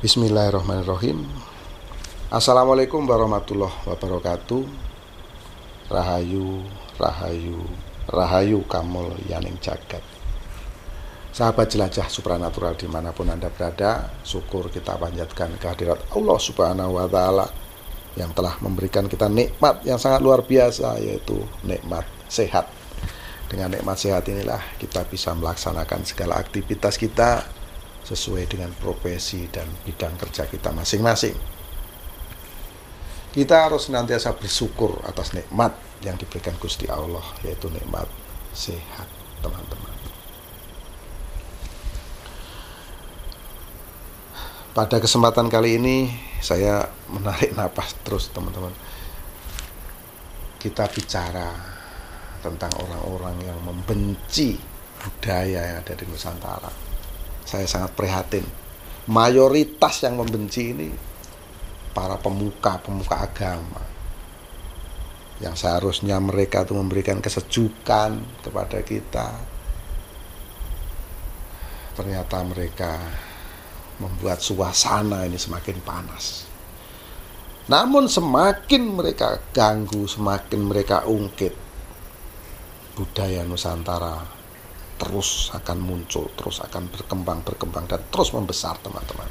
Bismillahirrahmanirrahim. Assalamualaikum warahmatullahi wabarakatuh. Rahayu, rahayu, rahayu kamul yaning jagat. Sahabat jelajah supranatural dimanapun Anda berada, syukur kita panjatkan kehadirat Allah Subhanahu wa Ta'ala yang telah memberikan kita nikmat yang sangat luar biasa, yaitu nikmat sehat. Dengan nikmat sehat inilah kita bisa melaksanakan segala aktivitas kita sesuai dengan profesi dan bidang kerja kita masing-masing. Kita harus senantiasa bersyukur atas nikmat yang diberikan Gusti Allah, yaitu nikmat sehat, teman-teman. Pada kesempatan kali ini saya menarik napas terus, teman-teman. Kita bicara tentang orang-orang yang membenci budaya yang ada di Nusantara. Saya sangat prihatin. Mayoritas yang membenci ini para pemuka agama, yang seharusnya mereka itu memberikan kesejukan kepada kita. Ternyata mereka membuat suasana ini semakin panas. Namun semakin mereka ganggu, semakin mereka ungkit, budaya Nusantara terus akan muncul, terus akan berkembang dan terus membesar, teman-teman.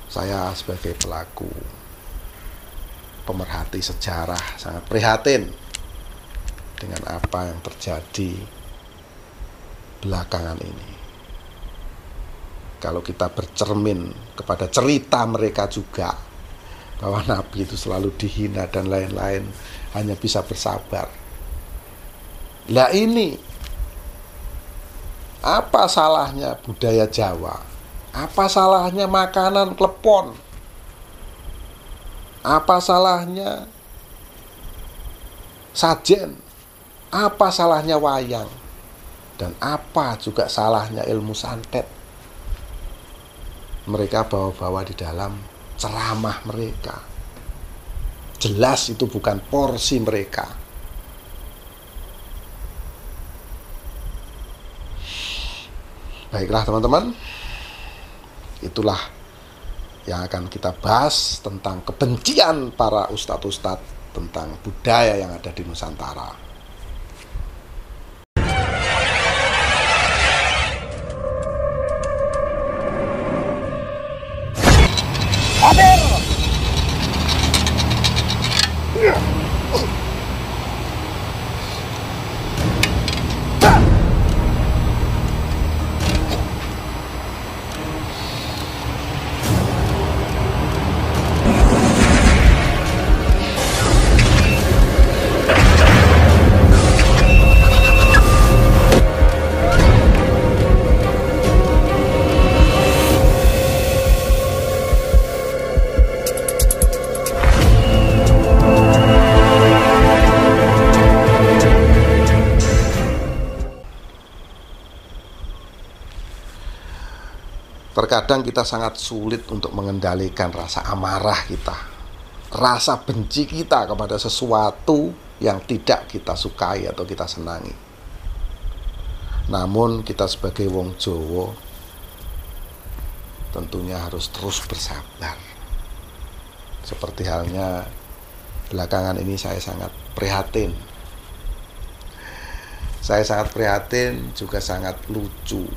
Saya sebagai pelaku pemerhati sejarah sangat prihatin dengan apa yang terjadi belakangan ini. Kalau kita bercermin kepada cerita mereka juga, bahwa Nabi itu selalu dihina dan lain-lain, hanya bisa bersabar. Lah ini, apa salahnya budaya Jawa? Apa salahnya makanan klepon? Apa salahnya sajen? Apa salahnya wayang? Dan apa juga salahnya ilmu santet? Mereka bawa-bawa di dalam ceramah mereka. Jelas itu bukan porsi mereka. Baiklah, teman-teman, itulah yang akan kita bahas tentang kebencian para ustadz-ustadz tentang budaya yang ada di Nusantara. Terkadang kita sangat sulit untuk mengendalikan rasa amarah kita, rasa benci kita kepada sesuatu yang tidak kita sukai atau kita senangi. Namun kita sebagai wong Jawa tentunya harus terus bersabar. Seperti halnya belakangan ini saya sangat prihatin. Saya sangat prihatin, juga sangat lucu.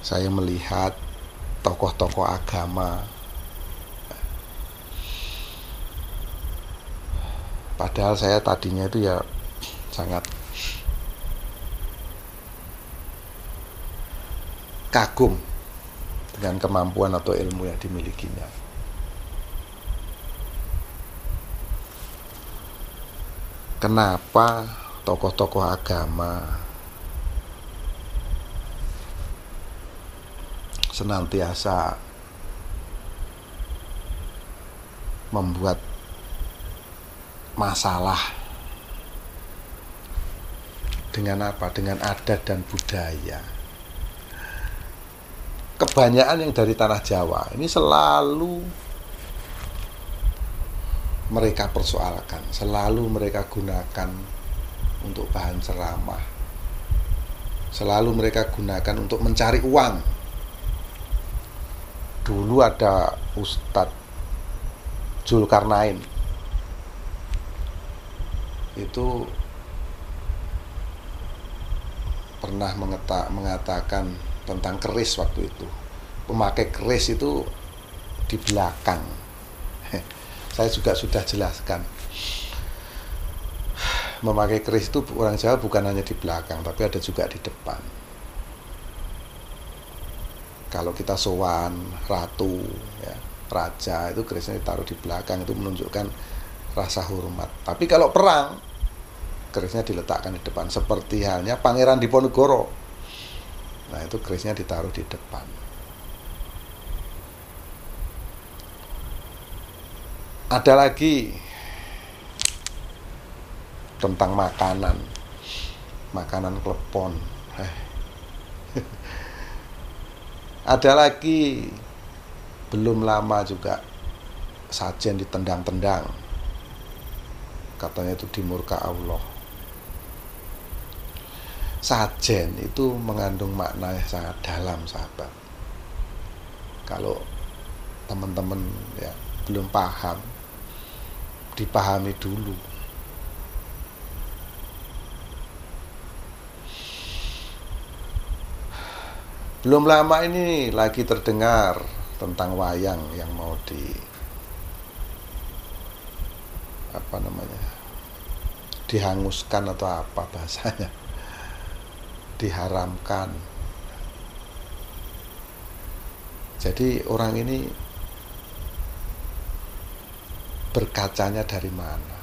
Saya melihat tokoh-tokoh agama, padahal saya tadinya itu ya sangat kagum dengan kemampuan atau ilmu yang dimilikinya. Kenapa tokoh-tokoh agama senantiasa membuat masalah dengan apa? Dengan adat dan budaya. Kebanyakan yang dari tanah Jawa ini selalu mereka persoalkan, selalu mereka gunakan untuk bahan ceramah. selalu mereka gunakan untuk mencari uang. Dulu ada Ustadz Zulkarnain, itu pernah mengatakan tentang keris waktu itu. Pemakai keris itu di belakang. Saya juga sudah jelaskan. Memakai keris itu orang Jawa bukan hanya di belakang, tapi ada juga di depan. Kalau kita sowan ratu, ya, raja, itu kerisnya ditaruh di belakang, itu menunjukkan rasa hormat. Tapi kalau perang, kerisnya diletakkan di depan, seperti halnya Pangeran Diponegoro. Nah, itu kerisnya ditaruh di depan. Ada lagi tentang makanan klepon. Ada lagi, belum lama juga sajen ditendang-tendang, katanya itu dimurka Allah. Sajen itu mengandung makna yang sangat dalam, sahabat. Kalau teman-teman ya belum paham, dipahami dulu. Belum lama ini lagi terdengar tentang wayang yang mau dihanguskan atau apa bahasanya, diharamkan. Jadi orang ini berkacanya dari mana?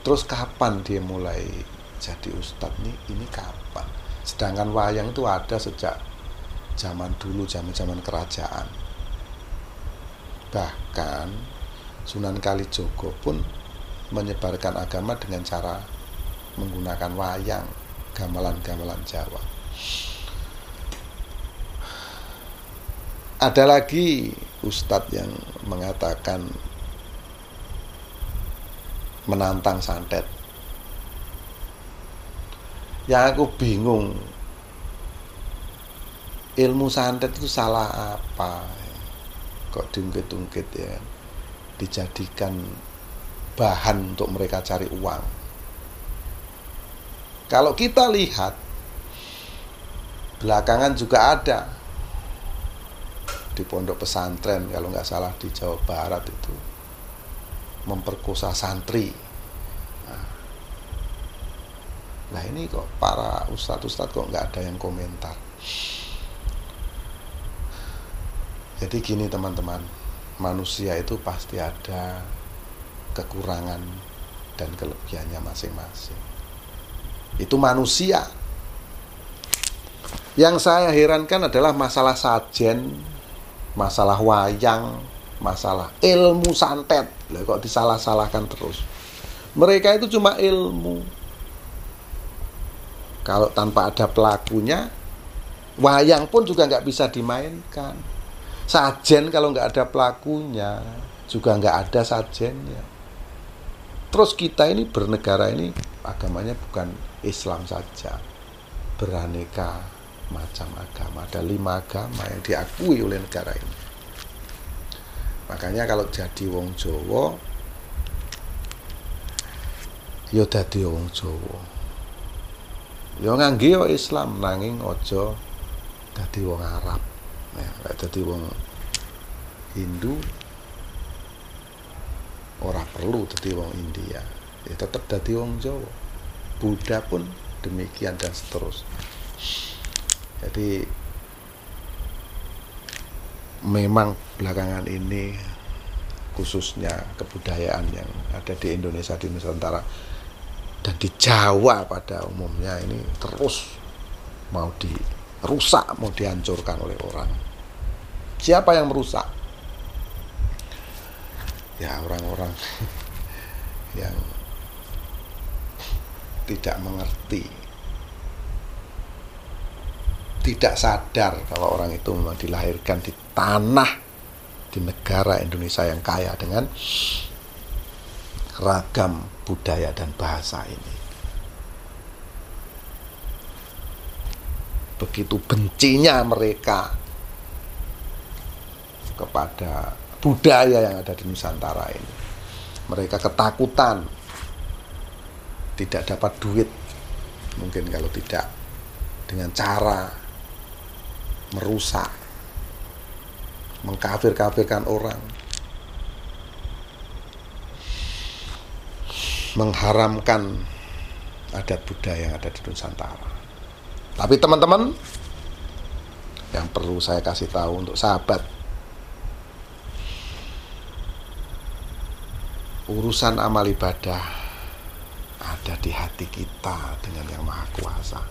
Terus kapan dia mulai jadi ustadz nih? Ini kapan? Sedangkan wayang itu ada sejak zaman dulu, zaman kerajaan. Bahkan Sunan Kalijogo pun menyebarkan agama dengan cara menggunakan wayang, gamelan-gamelan Jawa. Ada lagi ustadz yang mengatakan menantang santet. Yang aku bingung, ilmu santet itu salah apa? Kok diungkit-ungkit ya, dijadikan bahan untuk mereka cari uang. Kalau kita lihat, belakangan juga ada di pondok pesantren, kalau nggak salah di Jawa Barat itu, memperkosa santri. Nah ini kok para ustadz-ustadz kok nggak ada yang komentar. Jadi gini teman-teman, manusia itu pasti ada kekurangan dan kelebihannya masing-masing. Itu manusia. Yang saya herankan adalah masalah sajen, masalah wayang, masalah ilmu santet. Lah kok disalah-salahkan terus. Mereka itu cuma ilmu. Kalau tanpa ada pelakunya, wayang pun juga nggak bisa dimainkan. Sajen kalau nggak ada pelakunya, juga nggak ada sajennya. Terus kita ini bernegara ini, agamanya bukan Islam saja, beraneka macam agama. Ada 5 agama yang diakui oleh negara ini. Makanya kalau jadi wong Jawa, ya dadi wong Jawa. Ya ngangge yo Islam, nanging aja dadi wong Arab. Ya, lek dadi wong Hindu ora perlu dadi wong India. Ya tetep dadi wong Jawa. Buddha pun demikian dan seterusnya. Jadi memang belakangan ini khususnya kebudayaan yang ada di Indonesia, di Nusantara dan di Jawa pada umumnya ini terus mau dirusak, mau dihancurkan oleh orang. Siapa yang merusak? Ya orang-orang yang tidak mengerti, tidak sadar kalau orang itu memang dilahirkan di tanah, di negara Indonesia yang kaya dengan ragam budaya dan bahasa ini. begitu bencinya mereka kepada budaya yang ada di Nusantara ini. Mereka ketakutan tidak dapat duit, mungkin kalau tidak dengan cara merusak, mengkafir-kafirkan orang, mengharamkan adat budaya yang ada di Nusantara. Tapi teman-teman, yang perlu saya kasih tahu untuk sahabat, urusan amal ibadah ada di hati kita dengan Yang Maha Kuasa,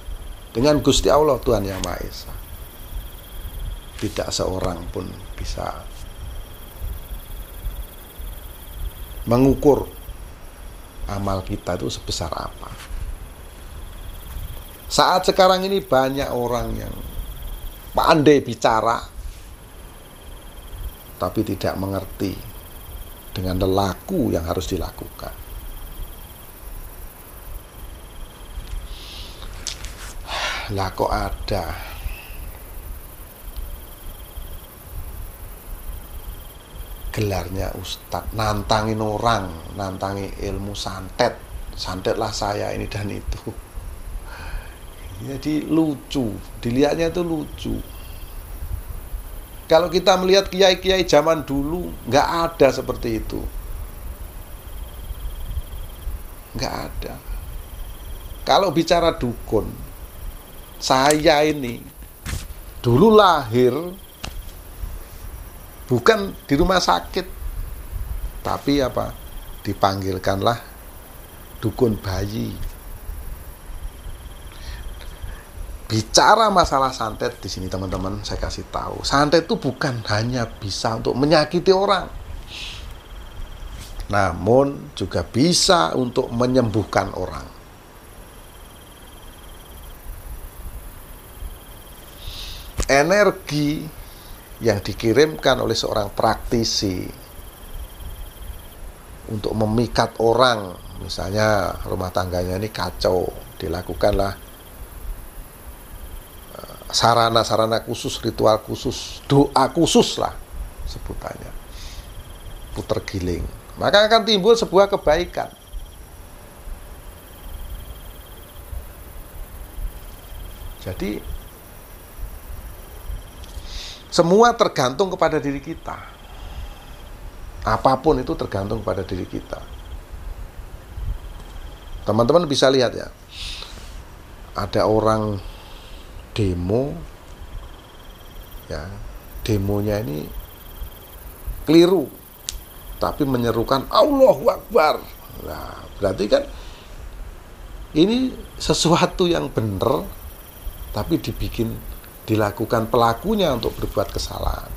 dengan Gusti Allah Tuhan Yang Maha Esa. Tidak seorang pun bisa mengukur amal kita itu sebesar apa. Saat sekarang ini banyak orang yang pandai bicara tapi tidak mengerti dengan lelaku yang harus dilakukan. Lah kok ada gelarnya ustadz, nantangin orang, nantangi ilmu santet, santetlah saya ini dan itu. Jadi lucu, dilihatnya itu lucu. Kalau kita melihat kiai-kiai zaman dulu, nggak ada seperti itu, nggak ada. Kalau bicara dukun, saya ini dulu lahir bukan di rumah sakit, tapi dipanggilkanlah dukun bayi. Bicara masalah santet di sini teman-teman, saya kasih tahu, santet itu bukan hanya bisa untuk menyakiti orang, namun juga bisa untuk menyembuhkan orang. Energi yang dikirimkan oleh seorang praktisi untuk memikat orang, misalnya rumah tangganya ini kacau, dilakukanlah sarana-sarana khusus, ritual khusus, doa khusus lah sebutannya, puter giling, maka akan timbul sebuah kebaikan. Jadi semua tergantung kepada diri kita. Apapun itu tergantung kepada diri kita. Teman-teman bisa lihat ya, ada orang demo, ya, demonya ini keliru, tapi menyerukan Allahu Akbar. Nah, berarti kan ini sesuatu yang benar, tapi dilakukan pelakunya untuk berbuat kesalahan.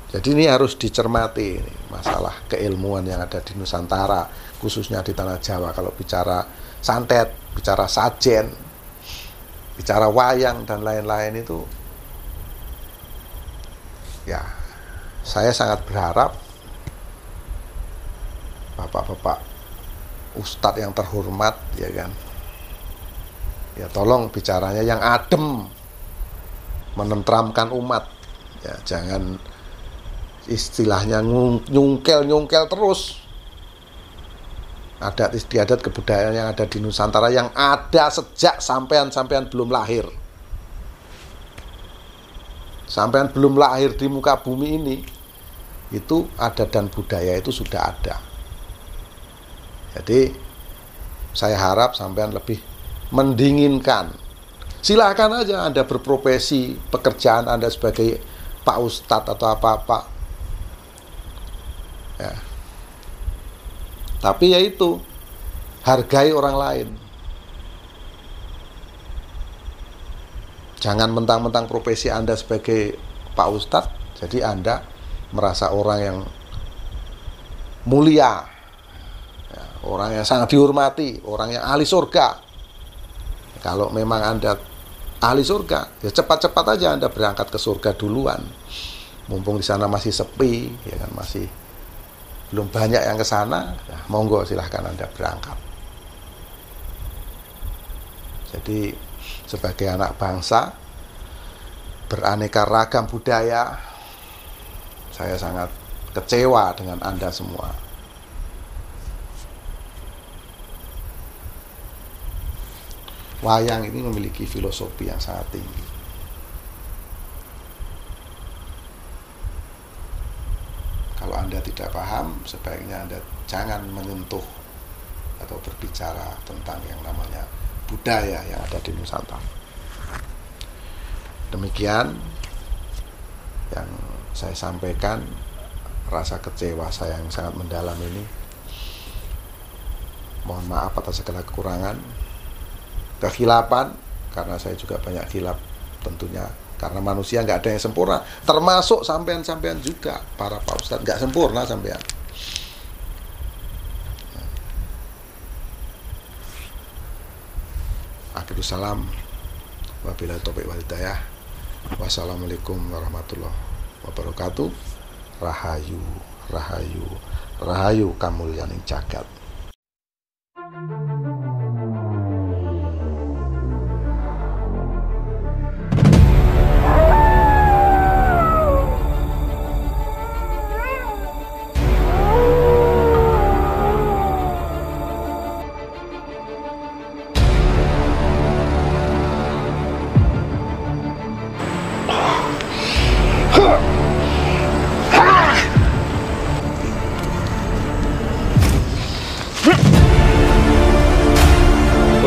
Jadi ini harus dicermati, ini masalah keilmuan yang ada di Nusantara, khususnya di Tanah Jawa. Kalau bicara santet, bicara sajen, bicara wayang dan lain-lain itu, ya, saya sangat berharap bapak-bapak ustadz yang terhormat, ya kan, ya tolong bicaranya yang adem, menenteramkan umat, ya jangan istilahnya nyungkel terus. Adat istiadat kebudayaan yang ada di Nusantara yang ada sejak sampean belum lahir. Sampean belum lahir di muka bumi ini, itu adat dan budaya itu sudah ada. Jadi saya harap sampean lebih mendinginkan. Silakan aja Anda berprofesi, pekerjaan Anda sebagai Pak Ustadz atau apa-apa, ya. Tapi ya itu, hargai orang lain. Jangan mentang-mentang profesi Anda sebagai Pak Ustadz, jadi Anda merasa orang yang mulia, ya, orang yang sangat dihormati, orang yang ahli surga. Kalau memang Anda ahli surga, ya cepat-cepat aja Anda berangkat ke surga duluan. Mumpung di sana masih sepi, ya kan, masih belum banyak yang ke sana, ya, monggo silahkan Anda berangkat. Jadi sebagai anak bangsa beraneka ragam budaya, saya sangat kecewa dengan Anda semua. Wayang ini memiliki filosofi yang sangat tinggi. Kalau Anda tidak paham, sebaiknya Anda jangan menyentuh atau berbicara tentang yang namanya budaya yang ada di Nusantara. Demikian yang saya sampaikan, rasa kecewa saya yang sangat mendalam ini. Mohon maaf atas segala kekurangan, kekhilafan, karena saya juga banyak khilaf tentunya, karena manusia nggak ada yang sempurna, termasuk sampean-sampean juga, para Pak Ustadz nggak sempurna sampean. Akhirul salam, wabillahi taufiq wal hidayah. Wassalamualaikum warahmatullahi wabarakatuh. Rahayu, rahayu, rahayu kamulyaning jagat.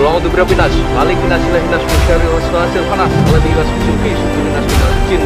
A'udzu birabbinas, malik minas ilahi nas musyari waswasil khanas, alladzi waswisu fi sudurin nas minal jin.